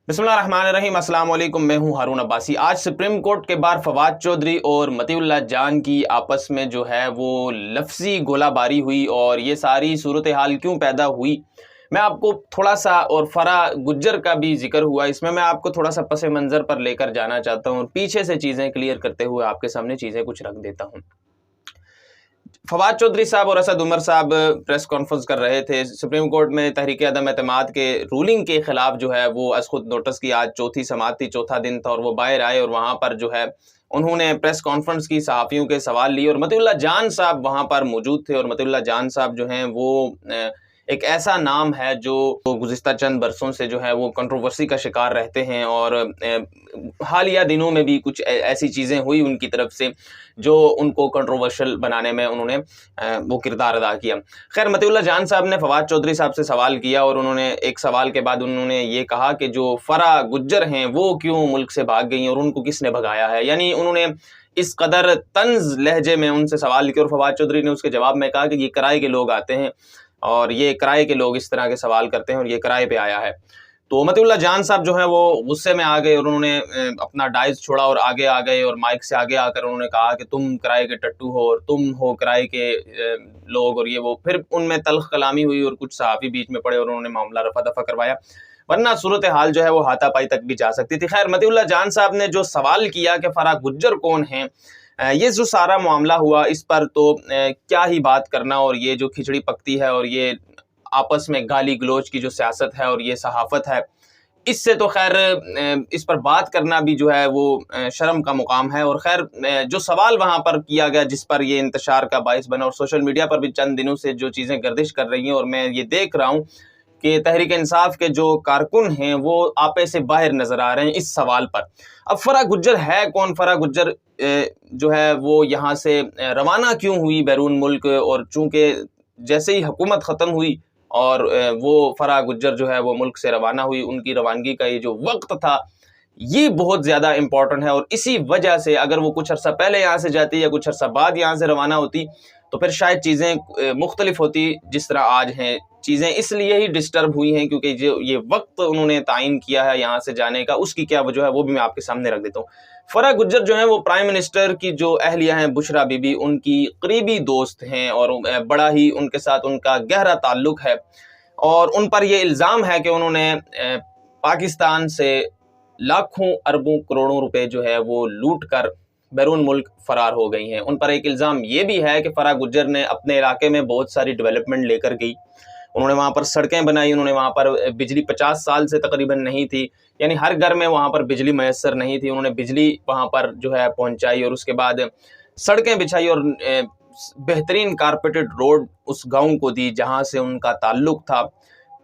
बिस्मिल्लाहिर्रहमानिर्रहीम। अस्सलाम वालेकुम। मैं हूं हारून अब्बासी। आज सुप्रीम कोर्ट के बार फवाद चौधरी और मतीउल्लाह जान की आपस में जो है वो लफ्ज़ी गोलाबारी हुई, और ये सारी सूरत हाल क्यों पैदा हुई मैं आपको थोड़ा सा, और फरा गुज्जर का भी जिक्र हुआ इसमें, मैं आपको थोड़ा सा पस मंज़र पर लेकर जाना चाहता हूँ और पीछे से चीज़ें क्लियर करते हुए आपके सामने चीज़ें कुछ रख देता हूँ। फवाद चौधरी साहब और असद उमर साहब प्रेस कॉन्फ्रेंस कर रहे थे। सुप्रीम कोर्ट में तहरीक अदम एतमाद के रूलिंग के खिलाफ जो है वो अज खुद नोटिस की आज चौथी समाअत थी, चौथा दिन था, और वो बाहर आए और वहाँ पर जो है उन्होंने प्रेस कॉन्फ्रेंस की, सहाफ़ियों के सवाल लिए, और मतीउल्लाह जान साहब वहाँ पर मौजूद थे। और मतीउल्लाह जान साहब जो हैं वो एक ऐसा नाम है जो गुज़िश्ता चंद बरसों से जो है वो कंट्रोवर्सी का शिकार रहते हैं, और हालिया दिनों में भी कुछ ऐसी चीज़ें हुई उनकी तरफ से जो उनको कंट्रोवर्शियल बनाने में उन्होंने वो किरदार अदा किया। खैर, मतीउल्लाह जान साहब ने फवाद चौधरी साहब से सवाल किया, और उन्होंने एक सवाल के बाद उन्होंने ये कहा कि जो फरा गुज्जर हैं वो क्यों मुल्क से भाग गई और उनको किसने भगाया है। यानी उन्होंने इस कदर तंज लहजे में उनसे सवाल किया, और फवाद चौधरी ने उसके जवाब में कहा कि ये किराए के लोग आते हैं और ये किराए के लोग इस तरह के सवाल करते हैं और ये किराए पे आया है। तो मतीउल्लाह जान साहब जो है वो गुस्से में आ गए और उन्होंने अपना डाइस छोड़ा और आगे आ गए, और माइक से आगे आकर उन्होंने कहा कि तुम किराए के टट्टू हो और तुम हो किराए के लोग, और ये वो। फिर उनमें तल्ख कलामी हुई और कुछ सहाफ़ी बीच में पड़े और उन्होंने मामला रफा दफा करवाया, वरना सूरत हाल जो है वो हाथापाई तक भी जा सकती थी। खैर, मतीउल्लाह जान साहब ने जो सवाल किया कि फरा गुज्जर कौन है, ये जो सारा मामला हुआ इस पर तो क्या ही बात करना, और ये जो खिचड़ी पकती है और ये आपस में गाली गलोच की जो सियासत है और ये सहाफ़त है, इससे तो खैर इस पर बात करना भी जो है वो शर्म का मुकाम है। और खैर, जो सवाल वहाँ पर किया गया जिस पर ये इंतशार का बाइस बना, और सोशल मीडिया पर भी चंद दिनों से जो चीज़ें गर्दिश कर रही हैं, और मैं ये देख रहा हूँ कि तहरीक इंसाफ के जो कारकुन हैं वो आपे से बाहर नज़र आ रहे हैं इस सवाल पर। अब फरा गुज्जर है कौन? फरा गुज्जर जो है वो यहाँ से रवाना क्यों हुई बैरून मुल्क, और चूँकि जैसे ही हुकूमत ख़त्म हुई और वो फरा गुज्जर जो है वो मुल्क से रवाना हुई, उनकी रवानगी का ये जो वक्त था ये बहुत ज़्यादा इम्पॉर्टेंट है। और इसी वजह से अगर वो कुछ अर्सा पहले यहाँ से जाती या कुछ अर्सा बाद यहाँ से रवाना होती तो फिर शायद चीज़ें मुख्तलिफ होती जिस तरह आज हैं। चीज़ें इसलिए ही डिस्टर्ब हुई हैं क्योंकि जो ये वक्त उन्होंने तायन किया है यहाँ से जाने का, उसकी क्या वजह है वो भी मैं आपके सामने रख देता हूँ। फरा गुज्जर जो है वो प्राइम मिनिस्टर की जो अहलिया हैं बुशरा बीबी, उनकी करीबी दोस्त हैं, और बड़ा ही उनके साथ उनका गहरा ताल्लुक़ है। और उन पर यह इल्ज़ाम है कि उन्होंने पाकिस्तान से लाखों अरबों करोड़ों रुपए जो है वो लूट कर बैरून मुल्क फरार हो गई हैं। उन पर एक इल्ज़ाम ये भी है कि फरा गुज्जर ने अपने इलाके में बहुत सारी डेवलपमेंट लेकर गई, उन्होंने वहाँ पर सड़कें बनाई, उन्होंने वहाँ पर बिजली 50 साल से तकरीबन नहीं थी, यानी हर घर में वहाँ पर बिजली मैसर नहीं थी, उन्होंने बिजली वहाँ पर जो है पहुँचाई, और उसके बाद सड़कें बिछाई और बेहतरीन कारपेटेड रोड उस गांव को दी जहाँ से उनका ताल्लुक़ था।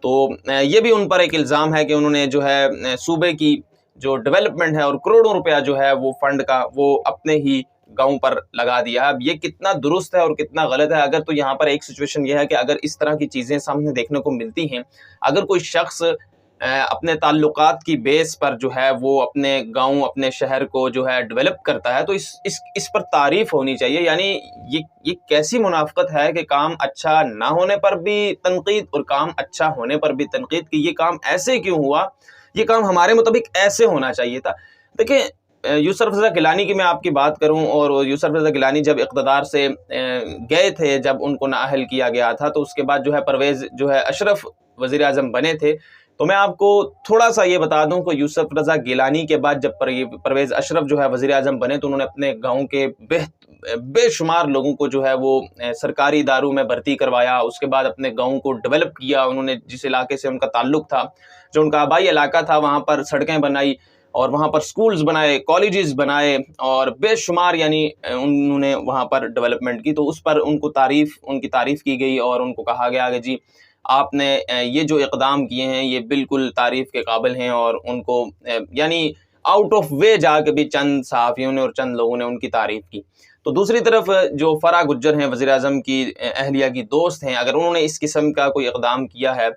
तो ये भी उन पर एक इल्ज़ाम है कि उन्होंने जो है सूबे की जो डेवलपमेंट है और करोड़ों रुपया जो है वो फंड का वो अपने ही गांव पर लगा दिया। अब ये कितना दुरुस्त है और कितना गलत है? अगर तो यहाँ पर एक सिचुएशन ये है कि अगर इस तरह की चीज़ें सामने देखने को मिलती हैं, अगर कोई शख्स अपने ताल्लुकात की बेस पर जो है वो अपने गांव, अपने शहर को जो है डेवलप करता है, तो इस पर तारीफ़ होनी चाहिए। यानी ये कैसी मुनाफ़क़त है कि काम अच्छा ना होने पर भी तनकीद और काम अच्छा होने पर भी तनकीद, कि ये काम ऐसे क्यों हुआ, ये काम हमारे मुताबिक ऐसे होना चाहिए था। देखिए, यूसुफ रज़ा गिलानी की मैं आपकी बात करूं, और यूसुफ रज़ा गिलानी जब इक़्तिदार से गए थे, जब उनको नाअहल किया गया था, तो उसके बाद जो है परवेज़ जो है अशरफ वज़ीर आज़म बने थे। तो मैं आपको थोड़ा सा ये बता दूं कि यूसुफ रज़ा गिलानी के बाद जब परवेज़ अशरफ जो है वज़ीर आज़म बने, तो उन्होंने अपने गाँव के बेशुमार लोगों को जो है वो सरकारी इदारों में भर्ती करवाया, उसके बाद अपने गाँव को डेवलप किया। उन्होंने जिस इलाके से उनका ताल्लुक़ था, जो उनका आबाई इलाका था, वहाँ पर सड़कें बनाई और वहाँ पर स्कूल्स बनाए, कॉलेजेस बनाए, और बेशुमार यानी उन्होंने वहाँ पर डेवलपमेंट की। तो उस पर उनकी तारीफ़ की गई और उनको कहा गया कि जी आपने ये जो इक़दाम किए हैं ये बिल्कुल तारीफ़ के काबिल हैं, और उनको यानी आउट ऑफ वे जाके भी चंद सहाफ़ियों ने और चंद लोगों ने उनकी तारीफ़ की। तो दूसरी तरफ जो फरा गुज्जर हैं, वज़ीर आज़म की अहलिया की दोस्त हैं, अगर उन्होंने इस किस्म का कोई इक़दाम किया है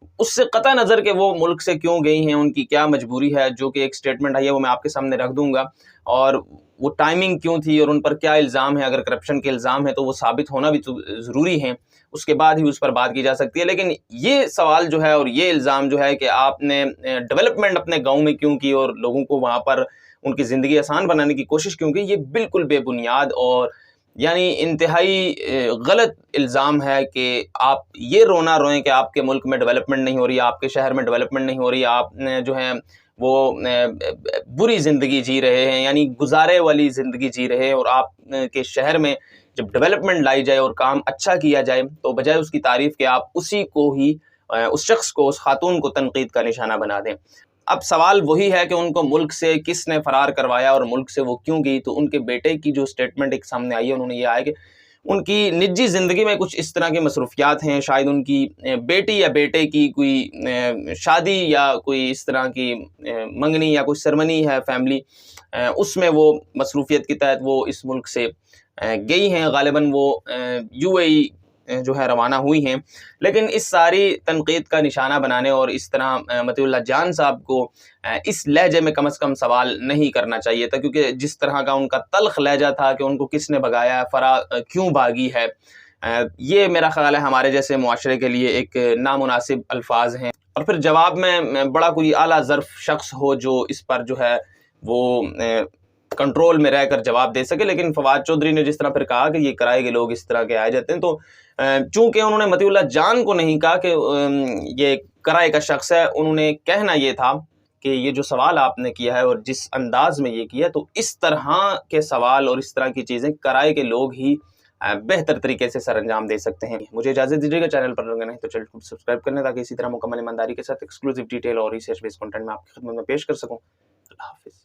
اس سے قطع نظر کہ وہ ملک سے کیوں گئی ہیں، ان کی کیا مجبوری ہے، جو کہ ایک سٹیٹمنٹ آئی ہے وہ میں آپ کے سامنے رکھ دوں گا، اور وہ ٹائمنگ کیوں تھی اور ان پر کیا الزام ہے، اگر کرپشن کے الزام ہے تو وہ ثابت ہونا بھی تو ضروری ہے، اس کے بعد ہی اس پر بات کی جا سکتی ہے۔ لیکن یہ سوال جو ہے اور یہ الزام جو ہے کہ آپ نے ڈیولپمنٹ اپنے گاؤں میں کیوں کی اور لوگوں کو وہاں پر ان کی زندگی آسان بنانے کی کوشش کیوں کی، یہ بالکل بے بنیاد اور یعنی انتہائی غلط الزام ہے کہ آپ یہ رونا روئیں کہ آپ کے ملک میں ڈیولپمنٹ نہیں ہو رہی، آپ کے شہر میں ڈیولپمنٹ نہیں ہو رہی، آپ جو ہے وہ بری زندگی جی رہے ہیں، یعنی گزارے والی زندگی جی رہے ہیں، اور آپ کے شہر میں جب ڈیولپمنٹ لائی جائے اور کام اچھا کیا جائے تو بجائے اس کی تعریف کہ آپ اسی کو ہی اس شخص کو، اس خاتون کو تنقید کا نشانہ بنا دیں۔ اب سوال وہی ہے کہ ان کو ملک سے کس نے فرار کروایا اور ملک سے وہ کیوں گئی؟ تو ان کے بیٹے کی جو سٹیٹمنٹ ایک سامنے آئی ہے، انہوں نے یہ آیا کہ ان کی نجی زندگی میں کچھ اس طرح کی مصروفیات ہیں، شاید ان کی بیٹی یا بیٹے کی کوئی شادی یا کوئی اس طرح کی منگنی یا کوئی سرمنی ہے فیملی، اس میں وہ مصروفیت کے تحت وہ اس ملک سے گئی ہیں، غالباً وہ یو اے ای جو ہے روانہ ہوئی ہیں۔ لیکن اس ساری تنقید کا نشانہ بنانے اور اس طرح مطیع اللہ جان صاحب کو اس لہجے میں کم از کم سوال نہیں کرنا چاہیے تھا، کیونکہ جس طرح کا ان کا تلخ لہجہ تھا کہ ان کو کس نے بھگایا، کیوں بھاگی ہے، یہ میرا خیال ہے ہمارے جیسے معاشرے کے لیے ایک نامناسب الفاظ ہیں۔ اور پھر جواب میں بڑا کوئی اعلیٰ ظرف شخص ہو جو اس پر جو ہے وہ کنٹرول میں رہ کر جواب دے سکے، لیکن فواد چودھری نے جس طرح پھر کہا کہ یہ کرائے کے لوگ اس طرح کے آئے جاتے ہیں، تو چونکہ انہوں نے مطیع اللہ جان کو نہیں کہا کہ یہ کرائے کا شخص ہے، انہوں نے کہنا یہ تھا کہ یہ جو سوال آپ نے کیا ہے اور جس انداز میں یہ کیا تو اس طرح کے سوال اور اس طرح کی چیزیں کرائے کے لوگ ہی بہتر طریقے سے سر انجام دے سکتے ہیں۔ مجھے اجازت دیجیے گا، چینل پر لوگ نہیں تو چینل کو سبسکرائب کرنے تاکہ اسی طرح مکمل ایمانداری کے ساتھ ایکسکلوزیو ڈیٹیل اور ریسرچ بیس کنٹینٹ میں آپ کی خدمت میں پیش کر سکوں۔ اللہ حافظ۔